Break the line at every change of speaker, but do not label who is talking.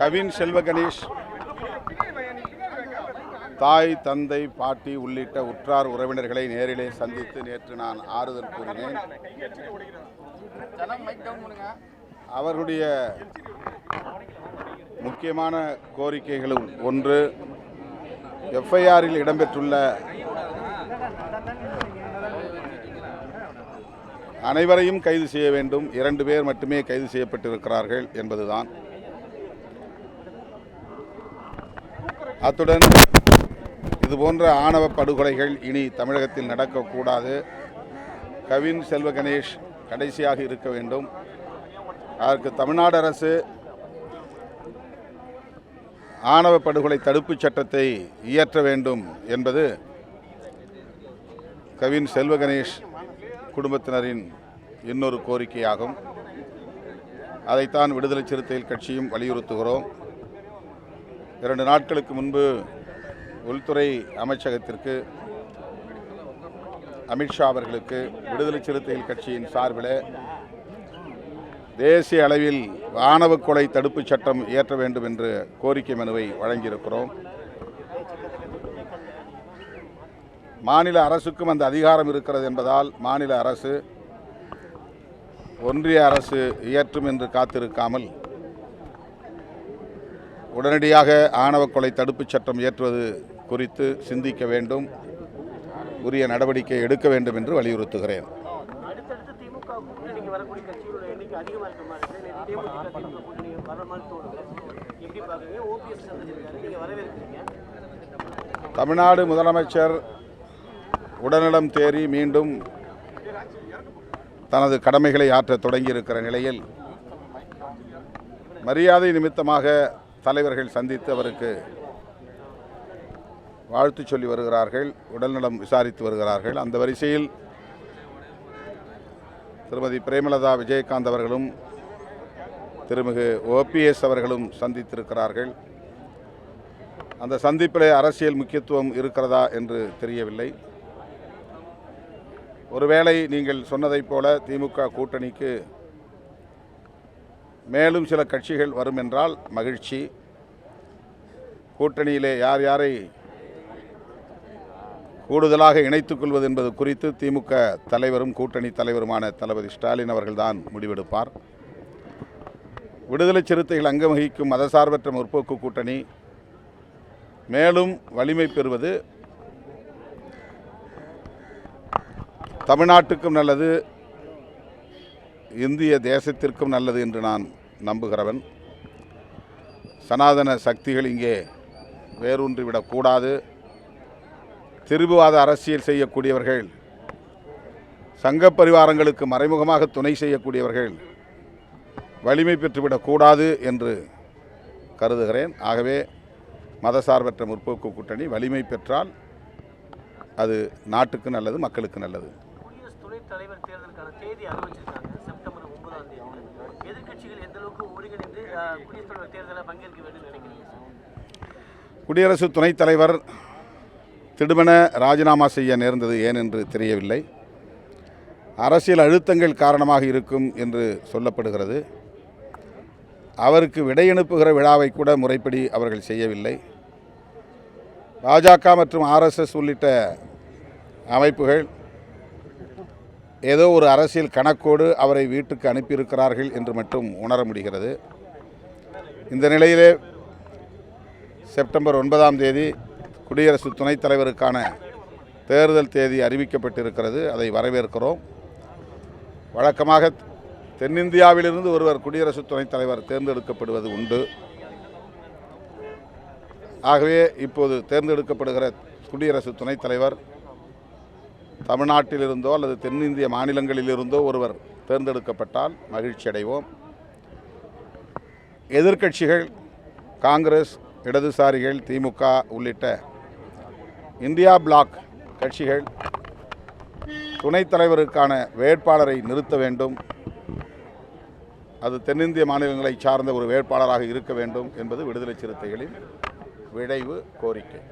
கவின் செல்வ கணேஷ் தாய் தந்தை பாட்டி உள்ளிட்ட உற்றார் உறவினர்களை நேரிலே சந்தித்து நேற்று நான் ஆறுதல் கூறினேன். அவர்களுடைய முக்கியமான கோரிக்கைகளும் ஒன்று, எஃப்ஐஆரில் இடம்பெற்றுள்ள அனைவரையும் கைது செய்ய வேண்டும், 2 பேர் மட்டுமே கைது செய்யப்பட்டிருக்கிறார்கள் என்பதுதான். அத்துடன் இதுபோன்ற ஆணவ படுகொலைகள் இனி தமிழகத்தில் நடக்கக்கூடாது. கவின் செல்வ கணேஷ் கடைசியாக இருக்க வேண்டும். அதற்கு தமிழ்நாடு அரசு ஆணவ படுகொலை தடுப்புச் சட்டத்தை இயற்ற வேண்டும் என்பது கவின் செல்வ கணேஷ் குடும்பத்தினரின் இன்னொரு கோரிக்கையாகும். அதைத்தான் விடுதலை சிறுத்தைகள் கட்சியும் வலியுறுத்துகிறோம். 2 நாட்களுக்கு முன்பு உள்துறை அமைச்சகத்திற்கு அமித்ஷா அவர்களுக்கு விடுதலை சிறுத்தைகள் கட்சியின் சார்பில் தேசிய அளவில் ஆணவ கொலை தடுப்புச் சட்டம் இயற்ற வேண்டும் என்று கோரிக்கை மனுவை வழங்கியிருக்கிறோம். மாநில அரசுக்கும் அந்த அதிகாரம் இருக்கிறது என்பதால் மாநில அரசு ஒன்றிய அரசு இயற்றும் என்று காத்திருக்காமல் உடனடியாக ஆணவ கொலை தடுப்புச் சட்டம் இயற்றுவது குறித்து சிந்திக்க வேண்டும், உரிய நடவடிக்கை எடுக்க வேண்டும் என்று வலியுறுத்துகிறேன். தமிழ்நாடு முதலமைச்சர் உடல்நலம் தேறி மீண்டும் தனது கடமைகளை ஆற்ற தொடங்கியிருக்கிற நிலையில் மரியாதை நிமித்தமாக தலைவர்கள் சந்தித்து அவருக்கு வாழ்த்து சொல்லி வருகிறார்கள், உடல்நலம் விசாரித்து வருகிறார்கள். அந்த வரிசையில் திருமதி பிரேமலதா விஜயகாந்த் அவர்களும் திருமிகு OPS அவர்களும் சந்தித்திருக்கிறார்கள். அந்த சந்திப்பிலே அரசியல் முக்கியத்துவம் இருக்கிறதா என்று தெரியவில்லை. ஒருவேளை நீங்கள் சொன்னதைப் போல திமுக கூட்டணிக்கு மேலும் சில கட்சிகள் வரும் என்றால் மகிழ்ச்சி. கூட்டணியிலே யார் யாரை கூடுதலாக இணைத்துக் கொள்வது என்பது குறித்து திமுக தலைவரும் கூட்டணி தலைவருமான தளபதி ஸ்டாலின் அவர்கள்தான் முடிவெடுப்பார். விடுதலை சிறுத்தைகள் அங்கம் வகிக்கும் மதசார்பற்ற முற்போக்கு கூட்டணி மேலும் வலிமை பெறுவது தமிழ்நாட்டுக்கும் நல்லது, இந்திய தேசத்திற்கும் நல்லது என்று நான் நம்புகிறவன். சனாதன சக்திகள் இங்கே வேரூன்றிவிடக்கூடாது. திரிபுவாத அரசியல் செய்யக்கூடியவர்கள், சங்க பரிவாரங்களுக்கு மறைமுகமாக துணை செய்யக்கூடியவர்கள் வலிமை பெற்றுவிடக்கூடாது என்று கருதுகிறேன். ஆகவே மதசார்பற்ற முற்போக்கு கூட்டணி வலிமை பெற்றால் அது நாட்டுக்கு நல்லது, மக்களுக்கு நல்லது.
தலைவர் தேர்தலுக்கான தேதி அறிவிச்சிருக்காங்க, செப்டம்பர் 9ஆம் தேதி. எதிர்க்கட்சிகள் எந்த அளவுக்கு ஒருங்கிணைந்து குடியரசுத் தலைவர் தேர்தலில் பங்கேற்க வேண்டும் நினைக்கிறீங்க?
குடியரசு துணைத் தலைவர் திடுமென ராஜினாமா செய்ய நேர்ந்தது ஏன் என்று தெரியவில்லை. அரசியல் அழுத்தங்கள் காரணமாக இருக்கும் என்று சொல்லப்படுகிறது. அவருக்கு விடையனுப்புகிற விழாவை கூட முறைப்படி அவர்கள் செய்யவில்லை. பாஜக மற்றும் RSS உள்ளிட்ட அமைப்புகள் ஏதோ ஒரு அரசியல் கணக்கோடு அவரை வீட்டுக்கு அனுப்பியிருக்கிறார்கள் என்று மட்டும் உணர முடிகிறது. இந்த நிலையிலே செப்டம்பர் 9ஆம் தேதி குடியரசு துணைத் தலைவருக்கான தேர்தல் தேதி அறிவிக்கப்பட்டிருக்கிறது. அதை வரவேற்கிறோம். வழக்கமாக தென்னிந்தியாவிலிருந்து ஒருவர் குடியரசு துணைத் தலைவர் தேர்ந்தெடுக்கப்படுவது உண்டு. ஆகவே இப்போது தேர்ந்தெடுக்கப்படுகிற குடியரசு துணைத் தலைவர் தமிழ்நாட்டிலிருந்தோ அல்லது தென்னிந்திய மாநிலங்களிலிருந்தோ ஒருவர் தேர்ந்தெடுக்கப்பட்டால் மகிழ்ச்சி அடைவோம். எதிர்க்கட்சிகள் காங்கிரஸ், இடதுசாரிகள், திமுக உள்ளிட்ட இந்தியா பிளாக் கட்சிகள் துணைத் தலைவருக்கான வேட்பாளரை நிறுத்த வேண்டும். அது தென்னிந்திய மாநிலங்களை சார்ந்த ஒரு வேட்பாளராக இருக்க வேண்டும் என்பது விடுதலை சிறுத்தைகளின் விழைவு கோரிக்கை.